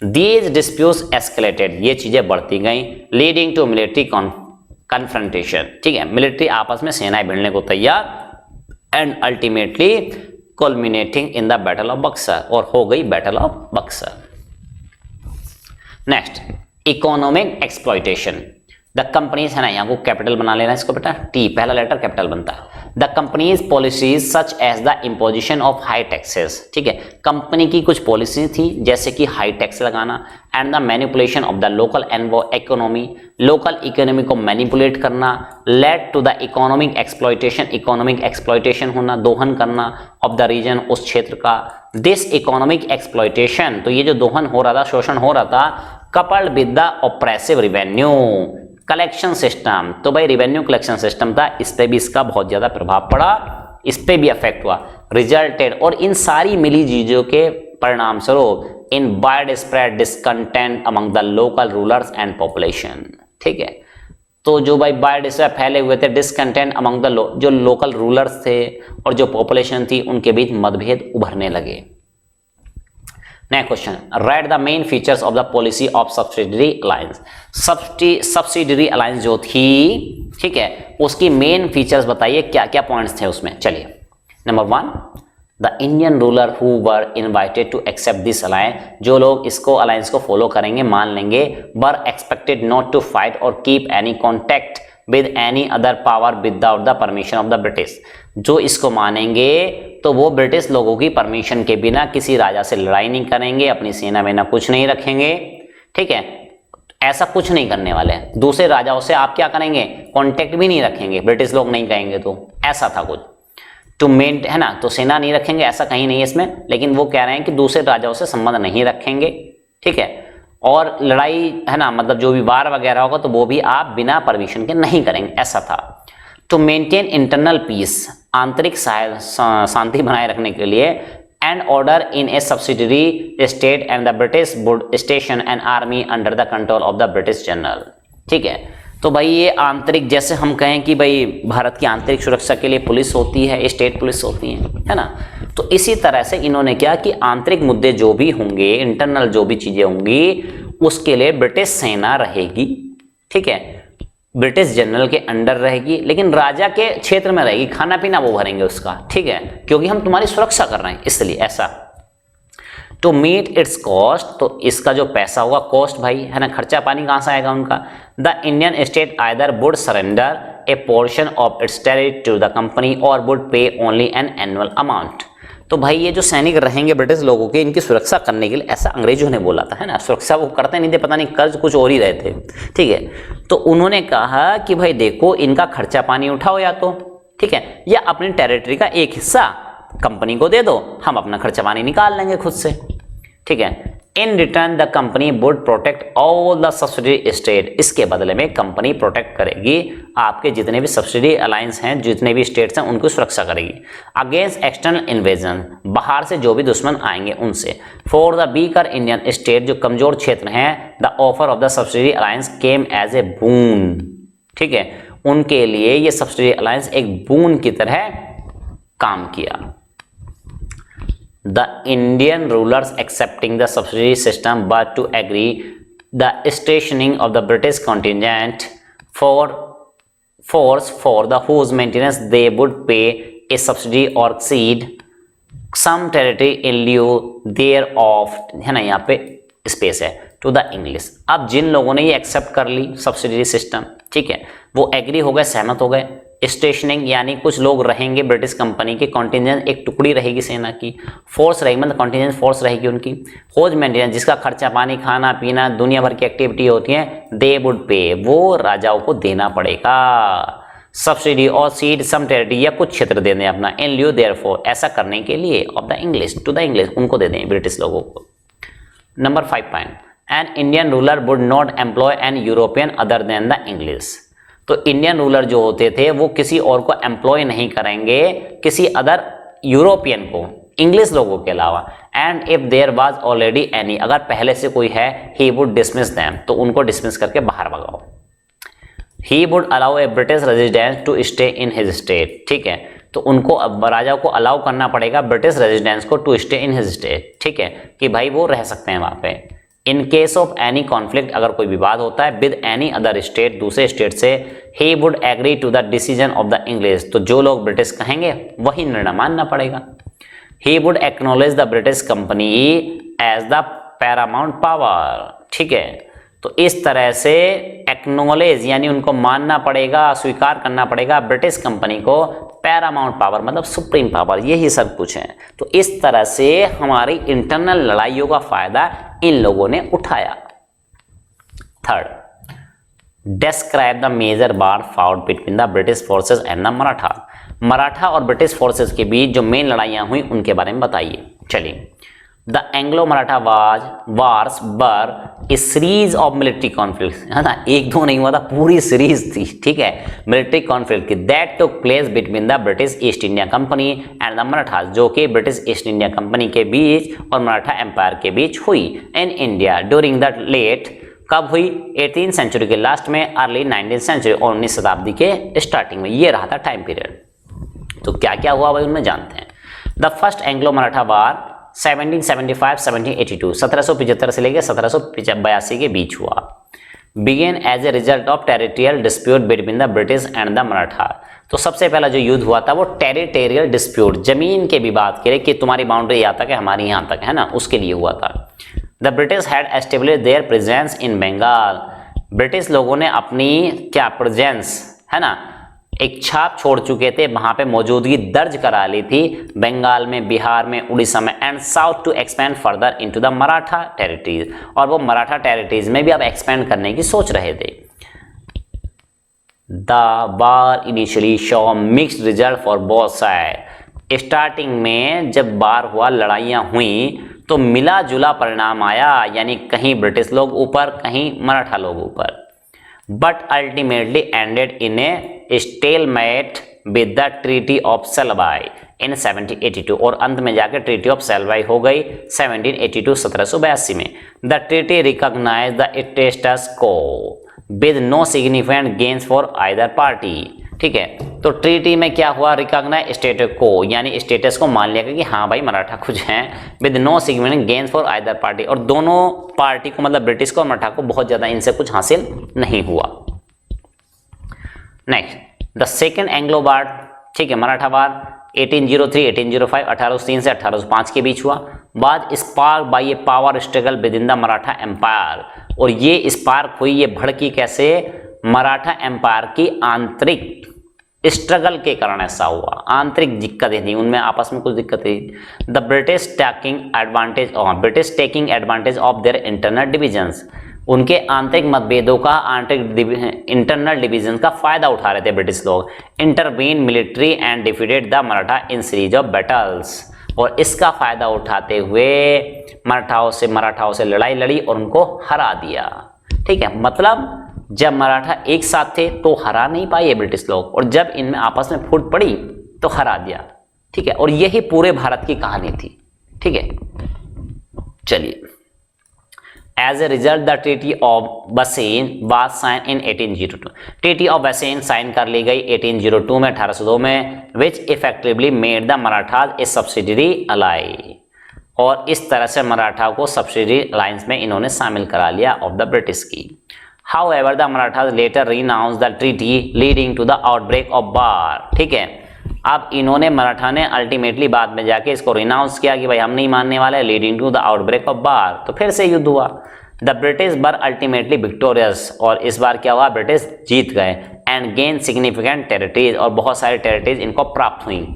दीज डिस्प्यूट्स एस्केलेटेड, ये चीजें बढ़ती गई, लीडिंग टू मिलिट्री कन्फ्रंटेशन, ठीक है, मिलिट्री आपस में सेनाएं भिड़ने को तैयार, and ultimately culminating in the battle of Buxar, और हो गई battle of Buxar. Next, economic exploitation, the companies, है ना, यहाँ को कैपिटल बना लेना इसको बेटा, टी पहला लेटर कैपिटल बनता है। The companies policies such as the imposition of high taxes, ठीक है, कंपनी की कुछ पॉलिसी थी जैसे कि हाई टैक्स लगाना, and the manipulation of the local economy, local economy को मैनिपुलेट करना, led to the economic exploitation होना, दोहन करना ऑफ द रीजन, उस क्षेत्र का। दिस इकोनॉमिक एक्सप्लॉइटेशन, तो ये जो दोहन हो रहा था, शोषण हो रहा था, coupled with the oppressive revenue collection system, तो भाई रिवेन्यू कलेक्शन सिस्टम था, इस पे भी इसका बहुत ज्यादा प्रभाव पड़ा, इस पे भी अफेक्ट हुआ, रिजल्टेड, और इन सारी मिली चीजों के परिणाम स्वरूप इन wide spread discontent among the local rulers and population, ठीक है, तो जो भाई वाइड स्प्रेड फैले हुए थे डिसकंटेंट अमंग द जो लोकल रूलर्स थे और जो पॉपुलेशन थी, उनके बीच मतभेद उभरने लगे। Next question, right the main features of the policy of subsidiary alliance, subsidiary alliance जो थी, ठीक है, उसकी मेन फीचर्स बताइए, क्या क्या पॉइंट्स थे उसमें। चलिए, number 1, the Indian ruler who were invited to accept this alliance, जो लोग इसको अलायंस को फॉलो करेंगे, मान लेंगे, were expected not to fight और keep any contact with any other power without the permission of the British. जो इसको मानेंगे तो वो ब्रिटिश लोगों की परमिशन के बिना किसी राजा से लड़ाई नहीं करेंगे, अपनी सेना में ना कुछ नहीं रखेंगे, ठीक है, ऐसा कुछ नहीं करने वाले हैं। दूसरे राजाओं से आप क्या करेंगे, कॉन्टेक्ट भी नहीं रखेंगे, ब्रिटिश लोग नहीं कहेंगे तो ऐसा था कुछ। टू मेन है ना, तो सेना नहीं रखेंगे ऐसा कहीं नहीं है इसमें, लेकिन वो कह रहे हैं कि दूसरे राजाओं से संबंध नहीं रखेंगे, ठीक है, और लड़ाई है ना, मतलब जो भी वार वगैरह होगा तो वो भी आप बिना परमिशन के नहीं करेंगे, ऐसा था। टू मेंटेन इंटरनल पीस, आंतरिक शांति बनाए रखने के लिए, and order in A subsidiary state and the British would station an army under the control of the British general, ठीक है। तो भाई ये आंतरिक, जैसे हम कहें कि भाई भारत की आंतरिक सुरक्षा के लिए पुलिस होती है, स्टेट पुलिस होती है ना, तो इसी तरह से इन्होंने क्या कि आंतरिक मुद्दे जो भी होंगे, इंटरनल जो भी चीजें होंगी, उसके लिए ब्रिटिश सेना रहेगी, ठीक है, ब्रिटिश जनरल के अंडर रहेगी, लेकिन राजा के क्षेत्र में रहेगी, खाना पीना वो भरेंगे उसका, ठीक है, क्योंकि हम तुम्हारी सुरक्षा कर रहे हैं इसलिए ऐसा। टू मीट इट्स कॉस्ट, तो इसका जो पैसा होगा, कॉस्ट भाई है ना, खर्चा पानी कहां से आएगा उनका। The Indian state either would surrender a portion of its territory to the company और would pay only an annual amount. तो भाई ये जो सैनिक रहेंगे ब्रिटिश लोगों के, इनकी सुरक्षा करने के लिए, ऐसा अंग्रेजों ने बोला था, है ना, सुरक्षा वो करते नहीं थे, पता नहीं कर्ज कुछ और ही रहे थे, ठीक है। तो उन्होंने कहा कि भाई देखो इनका खर्चा पानी उठाओ या तो, ठीक है, या अपनी टेरिटरी का एक हिस्सा कंपनी को दे दो, हम अपना खर्चा पानी निकाल लेंगे खुद से, ठीक है। In return the company would protect all the subsidy state, इसके बदले में कंपनी प्रोटेक्ट करेगी आपके जितने भी सब्सिडी अलायंस हैं, जितने भी स्टेट्स हैं, उनको सुरक्षा करेगी अगेंस्ट एक्सटर्नल इन्वेजन, बाहर से जो भी दुश्मन आएंगे उनसे। For the weaker Indian state, जो कमजोर क्षेत्र हैं, the offer of the subsidy alliance came as a boon, ठीक है, उनके लिए ये सब्सिडी अलायंस एक बून की तरह काम किया। The Indian rulers accepting the subsidy system but to agree the stationing of the British contingent force for the whose maintenance they would pay a subsidy or cede some territory in lieu thereof, है ना, यहाँ पे space है, to the English. अब जिन लोगों ने ये accept कर ली सब्सिडी सिस्टम, ठीक है, वो एग्री हो गए, सहमत हो गए। स्टेशनिंग यानी कुछ लोग रहेंगे ब्रिटिश कंपनी के, कॉन्टिजेंट एक टुकड़ी रहेगी सेना की, फोर्स रहेगी मतलब कॉन्टिजेंट फोर्स रहेगी उनकी, होज मेंटेनेंस जिसका खर्चा पानी खाना पीना दुनिया भर की एक्टिविटी होती है, दे वुड पे, वो राजाओं को देना पड़ेगा सब्सिडी और सीड सम टेरिटरी, या कुछ क्षेत्र दे दें अपना, इन ल्यू देयरफॉर, ऐसा करने के लिए, of the English, to the English, उनको दे दें ब्रिटिश लोगों को। Number 5 point, an Indian ruler would not employ an European other than the English, तो इंडियन रूलर जो होते थे वो किसी और को एम्प्लॉय नहीं करेंगे, किसी अदर यूरोपियन को, इंग्लिश लोगों के अलावा। And if there was already any, अगर पहले से कोई है, ही वुड डिसमिस देम, तो उनको डिसमिस करके बाहर भगाओ। He would allow a British residence to stay in his state, ठीक है, तो उनको अब राजा को अलाउ करना पड़ेगा ब्रिटिश रेजिडेंस को to stay in his state, ठीक है, कि भाई वो रह सकते हैं वहां पे। In case of any conflict, अगर कोई विवाद होता है विद एनी अदर स्टेट, दूसरे स्टेट से, he would agree to the decision of the English, तो जो लोग ब्रिटिश कहेंगे वही निर्णय मानना पड़ेगा। He would acknowledge the British company as the paramount power, ठीक है, तो इस तरह से एक्नॉलेज यानी उनको मानना पड़ेगा, स्वीकार करना पड़ेगा ब्रिटिश कंपनी को, पैरामाउंट पावर मतलब सुप्रीम पावर, यही सब कुछ है। तो इस तरह से हमारी इंटरनल लड़ाइयों का फायदा इन लोगों ने उठाया। Third, describe the major war fought between the British forces and the Maratha, Maratha और ब्रिटिश फोर्सेस के बीच जो मेन लड़ाइयां हुई उनके बारे में बताइए। चलिए, the Anglo Maratha wars were A series of military conflict, है ना, एक दो नहीं हुआ था, पूरी सीरीज थी, ठीक है, मिलिट्री कॉन्फ्लिक्ट की, that took place between the British East India company and the Maratha, जो कि ब्रिटिश ईस्ट इंडिया कंपनी के बीच और मराठा एम्पायर के बीच हुई in India during the late, कब हुई, 18th सेंचुरी के लास्ट में, अर्ली 19th सेंचुरी, 19वीं शताब्दी के स्टार्टिंग में, ये रहा था टाइम पीरियड। तो क्या क्या हुआ भाई उनमें जानते हैं। The first Anglo Maratha war 1775-1782, 1775 से लेकर 1782 के बीच हुआ। Began as a result of territorial dispute between the British and the Maratha, तो सबसे पहला जो युद्ध हुआ था वो टेरिटोरियल डिस्प्यूट, जमीन के विवाद के लिए कि तुम्हारी बाउंड्री यहाँ तक है, हमारी यहाँ तक है ना, उसके लिए हुआ था। The British had established their presence in Bengal, British लोगों ने अपनी क्या प्रेजेंस है ना, एक छाप छोड़ चुके थे, वहां पे मौजूदगी दर्ज करा ली थी बंगाल में, बिहार में, उड़ीसा में, and south to expand further into the Maratha territories, और वो मराठा टेरिटरीज में भी अब एक्सपेंड करने की सोच रहे थे। The war initially show mixed result for both side, starting में जब वार हुआ, लड़ाइयाँ हुई, तो मिला जुला परिणाम आया, यानी कहीं ब्रिटिश लोग ऊपर, कहीं मराठा लोग ऊपर। But ultimately ended in a stalemate with the treaty of Salbai in 1782, और अंत में जाकर ट्रीटी ऑफ सेल्वाई हो गई 1782 1782 में। The treaty recognize the status quo with no significant gains for either party. ठीक है, तो ट्रीटी में क्या हुआ, रिकॉग्नाइज स्टेटस को, यानी स्टेटस को मान लिया गया कि हाँ भाई मराठा कुछ हैं, with no significant gains for either party, और दोनों पार्टी को मतलब ब्रिटिश को और मराठा को बहुत ज्यादा इनसे कुछ हासिल नहीं हुआ। नेक्स्ट द सेकेंड एंग्लो वार, ठीक है, मराठा वार 1803 1805 1803 से 1805 के बीच हुआ। बाद spark by a power struggle within the Maratha empire, और ये स्पार्क हुई, ये भड़की कैसे, मराठा एम्पायर की आंतरिक स्ट्रगल के कारण ऐसा हुआ, आंतरिक दिक्कतें थी उनमें, आपस में कुछ दिक्कतें थी। The British taking advantage of their internal divisions, उनके आंतरिक मतभेदों का, आंतरिक इंटरनल डिवीजन का फायदा उठा रहे थे ब्रिटिश लोग। Intervene military and defeated the Maratha in series of battles, और इसका फायदा उठाते हुए मराठाओं से लड़ाई लड़ी और उनको हरा दिया। ठीक है, मतलब जब मराठा एक साथ थे तो हरा नहीं पाए ब्रिटिश लोग, और जब इनमें आपस में फूट पड़ी तो हरा दिया। ठीक है, और यही पूरे भारत की कहानी थी। ठीक है, चलिए, as a result the treaty of Bassein was sign in 1802, treaty of Bassein sign कर ली गई 1802 में, 1802 में, which effectively made the Marathas a subsidiary ally, और इस तरह से मराठा को सब्सिडरी अलायंस में इन्होंने शामिल करा लिया ऑफ द ब्रिटिश की। However, the Marathas later renounced the treaty, leading to the outbreak of war. ठीक है, अब इन्होंने मराठा ने अल्टीमेटली बाद में जाके इसको रिनाउंस किया कि भाई हम नहीं मानने वाले, leading to the outbreak of war, तो फिर से युद्ध हुआ। The British were ultimately victorious, और इस बार क्या हुआ, ब्रिटिश जीत गए, एंड गेन सिग्निफिकेंट टेरिटरीज, और बहुत सारी टेरिटरीज इनको प्राप्त हुई,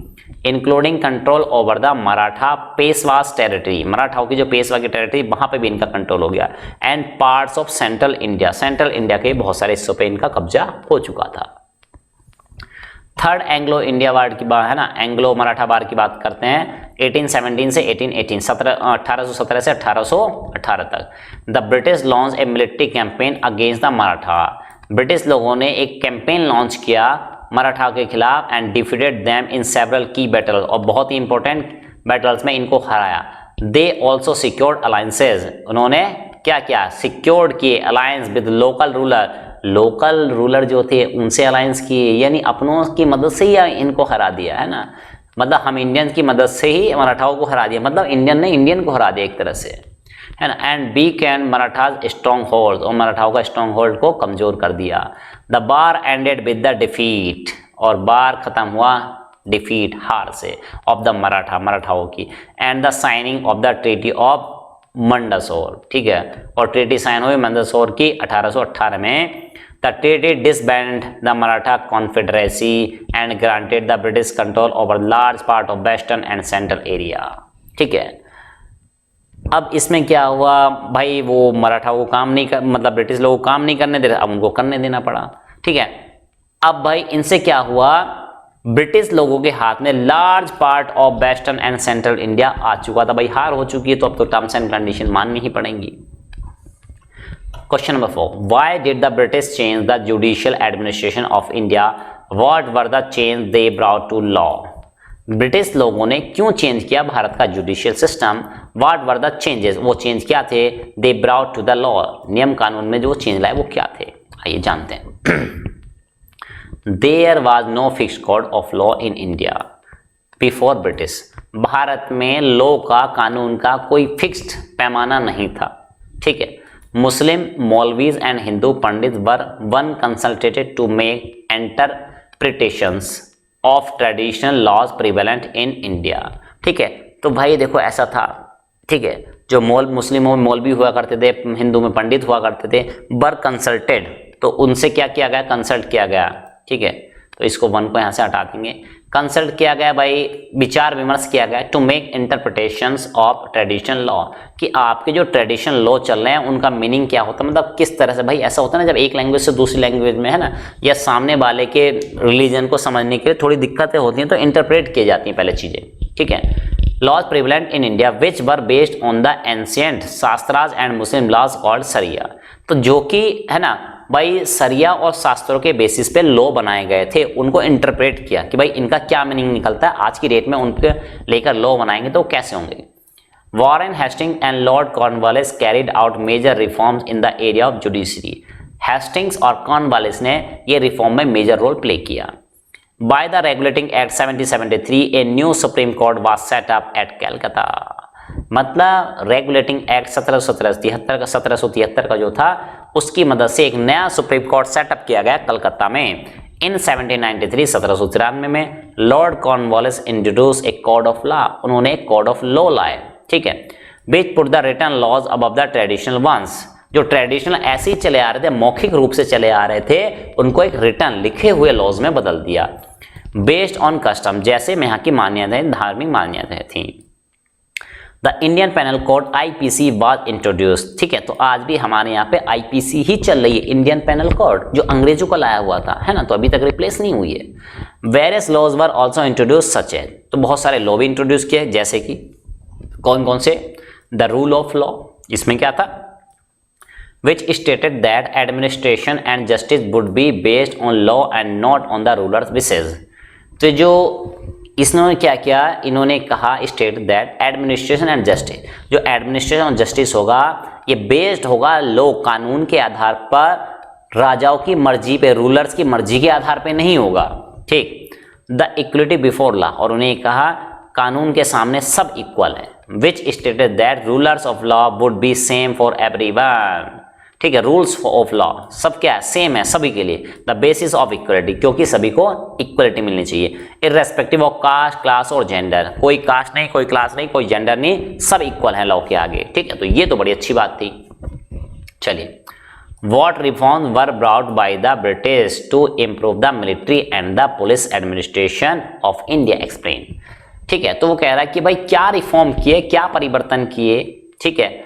including control over the Maratha Peshwas territory, मराठाओं की जो पेशवा की टेरिटरी वहां पे भी इनका कंट्रोल हो गया, and parts of central India के बहुत सारे हिस्सों पे इनका कब्जा हो चुका था। थर्ड एंग्लो इंडिया वार की बात है ना, एंग्लो मराठा वार की बात करते हैं 1817 से 1818 1817 से 1818 तक। The British launch a military campaign against the Maratha, British लोगों ने एक कैंपेन लॉन्च किया मराठा के खिलाफ, and defeated them in several की बैटल्स, और बहुत ही इंपॉर्टेंट बैटल्स में इनको हराया। दे ऑल्सो सिक्योर्ड अलायंसेज, उन्होंने क्या किया, सिक्योर्ड किए अलायंस विद लोकल रूलर जो थे उनसे अलायंस किए, यानी अपनों की मदद से ही इनको हरा दिया है ना, मतलब हम इंडियन की मदद से ही मराठाओं को हरा दिया, मतलब इंडियन ने इंडियन को हरा दिया एक तरह से, है ना। And B can Marathas strong hold, और मराठाओं का स्ट्रॉन्ग होल्ड को कमजोर कर दिया। The bar ended with the defeat, और बार खत्म हुआ डिफीट, हार से, ऑफ द मराठाओं की, and the signing of the treaty of Mandsaur, ठीक है, और ट्रीटी साइन हुई मंदसौर की 1818 में। The treaty disband the Maratha confederacy and granted the British control over large part of western and central area. ठीक है, अब इसमें क्या हुआ भाई, वो मराठा को काम नहीं कर, मतलब ब्रिटिश लोगों को काम नहीं करने दे रहे, अब उनको करने देना पड़ा। ठीक है, अब भाई इनसे क्या हुआ, ब्रिटिश लोगों के हाथ में large part of western and central India आ चुका था, भाई हार हो चुकी है, तो अब तो टर्म्स एंड कंडीशन माननी ही पड़ेंगी। Question number 4, why did the British change the judicial administration of India, what were the change they brought to law, British लोगों ने क्यों चेंज किया भारत का judicial system, what were the changes, वो चेंज क्या थे, they brought to the law, नियम कानून में जो चेंज लाए वो क्या थे, आइए जानते हैं। There was no fix code of law in India before British, भारत में लॉ का, कानून का कोई फिक्स्ड पैमाना नहीं था। ठीक है, Muslim maulvis and Hindu pandit were one consulted to make enter interpretations of traditional laws prevalent in India. ठीक है, तो भाई देखो ऐसा था, ठीक है, जो मुस्लिमों में मौलवी हुआ करते थे, हिंदू में पंडित हुआ करते थे, वर कंसल्टेड, तो उनसे क्या किया गया, कंसल्ट किया गया। ठीक है, तो इसको 1 को यहाँ से हटा देंगे। कंसल्ट किया गया भाई, विचार विमर्श किया गया to make interpretations of traditional law, कि आपके जो ट्रेडिशनल लॉ चल रहे हैं उनका मीनिंग क्या होता है, मतलब किस तरह से। भाई ऐसा होता है ना, जब एक लैंग्वेज से दूसरी लैंग्वेज में है ना, या सामने वाले के रिलीजन को समझने के लिए थोड़ी दिक्कतें होती हैं, तो इंटरप्रेट की जाती हैं पहले चीजें। ठीक है, laws prevalent in India which were based on the ancient Shastras and Muslim laws called Sharia, तो जो कि है ना भाई सरिया और शास्त्रों के बेसिस पे लॉ बनाए गए थे, उनको इंटरप्रेट किया कि भाई इनका क्या मीनिंग निकलता है, आज की डेट में उनके लेकर लॉ बनाएंगे तो कैसे होंगे। Warren Hastings and Lord Cornwallis carried out major reforms in the area of judiciary, Hastings और कॉर्नवालिस ने ये रिफॉर्म में मेजर रोल प्ले किया। By the Regulating Act 1773 a new Supreme Court was set up at Calcutta, मतलब Regulating Act 1773 का जो था, उसकी मदद से एक नया सुप्रीम कोर्ट सेटअप किया गया कलकत्ता में। इन 1793 में Lord Cornwallis introduce a code of law, उन्होंने एक कोड ऑफ लॉ लाए। ठीक है, which put the written laws above the traditional ones, जो ट्रेडिशनल ऐसे ही चले आ रहे थे, मौखिक रूप से चले आ रहे थे, उनको एक रिटर्न लिखे हुए लॉज में बदल दिया। बेस्ड ऑन कस्टम, जैसे में यहाँ की मान्यताएं धार्मिक मान्यताएं थी। The Indian Penal Code IPC was introduced. ठीक है, तो आज भी हमारे यहाँ पे IPC ही चल रही है, इंडियन पेनल कोड, जो अंग्रेजों का लाया हुआ था, है ना, तो अभी तक रिप्लेस नहीं हुई है। Various laws were also introduce such as, तो बहुत सारे लॉ भी इंट्रोड्यूस किए, जैसे कि कौन कौन से, द रूल ऑफ लॉ, इसमें क्या था, which stated that administration and justice would be based on law and not on the ruler's wishes। तो जो इसने क्या किया, इन्होंने कहा state that administration and justice, जो एडमिनिस्ट्रेशन और जस्टिस होगा ये बेस्ड होगा लॉ, कानून के आधार पर, राजाओं की मर्जी पे, रूलर्स की मर्जी के आधार पे नहीं होगा। ठीक, द इक्वलिटी बिफोर लॉ, और उन्हें कहा कानून के सामने सब इक्वल है। Which stated that rulers of law would be same for everyone. ठीक है, रूल्स ऑफ लॉ सब क्या है, सेम है सभी के लिए। द बेसिस ऑफ इक्वलिटी, क्योंकि सभी को इक्वलिटी मिलनी चाहिए, इर्रेस्पेक्टिव ऑफ कास्ट, क्लास और जेंडर, कोई कास्ट नहीं, कोई क्लास नहीं, कोई जेंडर नहीं, सब इक्वल है लॉ के आगे। ठीक है, तो ये तो बड़ी अच्छी बात थी। चलिए, what reform were brought by the British to improve the military and the police administration of India, explain. ठीक है, तो वो कह रहा है कि भाई क्या रिफॉर्म किए, क्या परिवर्तन किए, ठीक है,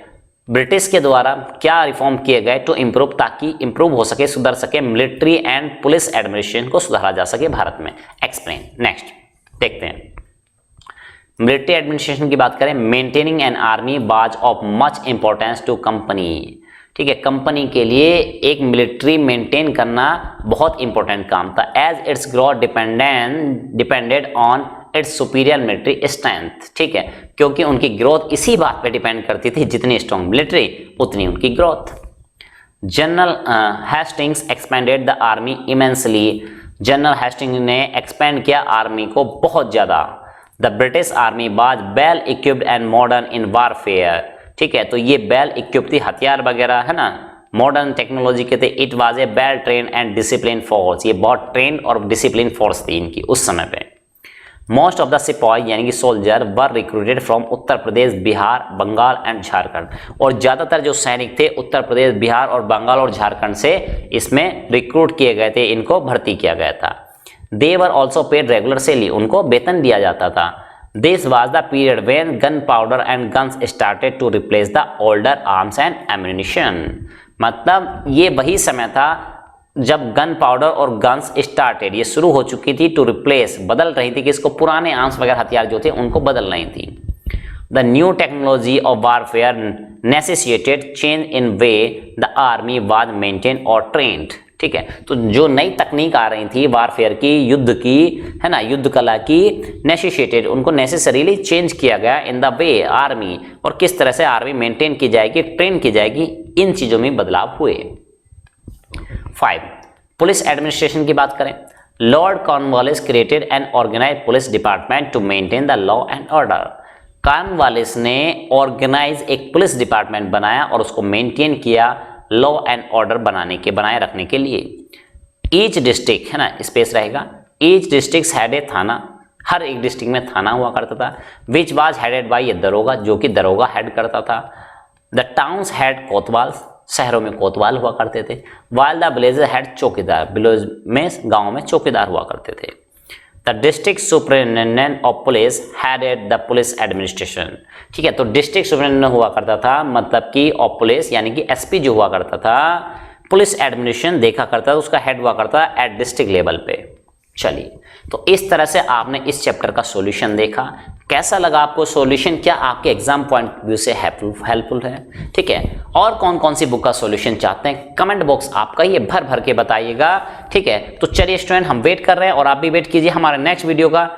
ब्रिटिश के द्वारा क्या रिफॉर्म किए गए टू इम्प्रूव, ताकि इम्प्रूव हो सके, सुधर सके मिलिट्री एंड पुलिस एडमिनिस्ट्रेशन को सुधारा जा सके भारत में, एक्सप्लेन। नेक्स्ट देखते हैं, मिलिट्री एडमिनिस्ट्रेशन की बात करें, maintaining an army was of much importance to company. ठीक है, कंपनी के लिए एक मिलिट्री मेंटेन करना बहुत इंपॉर्टेंट काम था, as its growth depended on its superior military strength. ठीक है, क्योंकि उनकी ग्रोथ इसी बात पे डिपेंड करती थी, जितनी स्ट्रॉन्ग मिलिट्री उतनी उनकी growth. General Hastings expanded the army immensely, General Hasting ने एक्सपेंड किया आर्मी को बहुत ज्यादा। The British army was well equipped and modern in warfare. ठीक है, तो ये वेल इक्विप्ड थी, हथियार वगैरह है ना, मॉडर्न टेक्नोलॉजी के थे। It was a well train and discipline force, ये बहुत ट्रेंड और डिसिप्लिन फोर्स थी इनकी उस समय पे। मोस्ट ऑफ द सिपाही यानी कि soldier were recruited from Uttar Pradesh, Bihar, Bengal and Jharkhand, और ज्यादातर जो सैनिक थे उत्तर प्रदेश, बिहार और बंगाल और झारखंड से इसमें रिक्रूट किए गए थे, इनको भर्ती किया गया था। They were also paid regular salary, उनको वेतन दिया जाता था। This was the period when gunpowder and guns started to replace the older arms and ammunition, मतलब ये वही समय था जब गन पाउडर और गन्स स्टार्टेड, ये शुरू हो चुकी थी, टू रिप्लेस, बदल रही थी कि इसको, पुराने आर्म्स वगैरह हथियार जो थे उनको बदल रही थी। The new technology of warfare necessitated change in way the army was maintain और ट्रेंड। ठीक है, तो जो नई तकनीक आ रही थी वारफेयर की, युद्ध की, है ना, युद्ध कला की, नेसेसिटेड, उनको नेसेसरीली चेंज किया गया इन द वे आर्मी, और किस तरह से आर्मी मेंटेन की जाएगी, ट्रेन की जाएगी, इन चीजों में बदलाव हुए। 5. पुलिस एडमिनिस्ट्रेशन की बात करें, Lord Cornwallis created an organised police department to maintain the law and order. Cornwallis ने ऑर्गेनाइज एक पुलिस डिपार्टमेंट बनाया और उसको मेंटेन किया लॉ एंड ऑर्डर बनाए रखने के लिए। ईच डिस्ट्रिक्ट, है ना, स्पेस रहेगा, ईच डिस्ट्रिक्ट हैड ए थाना, हर एक डिस्ट्रिक्ट में थाना हुआ करता था। विच वाज हेडेड बाय ए दरोगा, जो कि दरोगा हेड करता था। द टाउन्स हैड कोतवाल, शहरों में कोतवाल हुआ करते थे। वाइल द विलेज हैड चौकीदार, विलेज में गाँव में चौकीदार हुआ करते थे। The district superintendent of police had at the police administration, ठीक है। तो डिस्ट्रिक्ट सुपरिटेंडेंट हुआ करता था, मतलब कि ऑफ पुलिस यानी कि एसपी जो हुआ करता था, पुलिस एडमिनिस्ट्रेशन देखा करता था, उसका हेड हुआ करता था एट डिस्ट्रिक्ट लेवल पे। चलिए, तो इस तरह से आपने इस चैप्टर का सॉल्यूशन देखा। कैसा लगा आपको सॉल्यूशन? क्या आपके एग्जाम पॉइंट व्यू से हेल्पफुल है? ठीक है। और कौन कौन सी बुक का सॉल्यूशन चाहते हैं, कमेंट बॉक्स आपका ये भर भर के बताइएगा, ठीक है। तो चलिए स्टूडेंट, हम वेट कर रहे हैं और आप भी वेट कीजिए हमारे नेक्स्ट वीडियो का।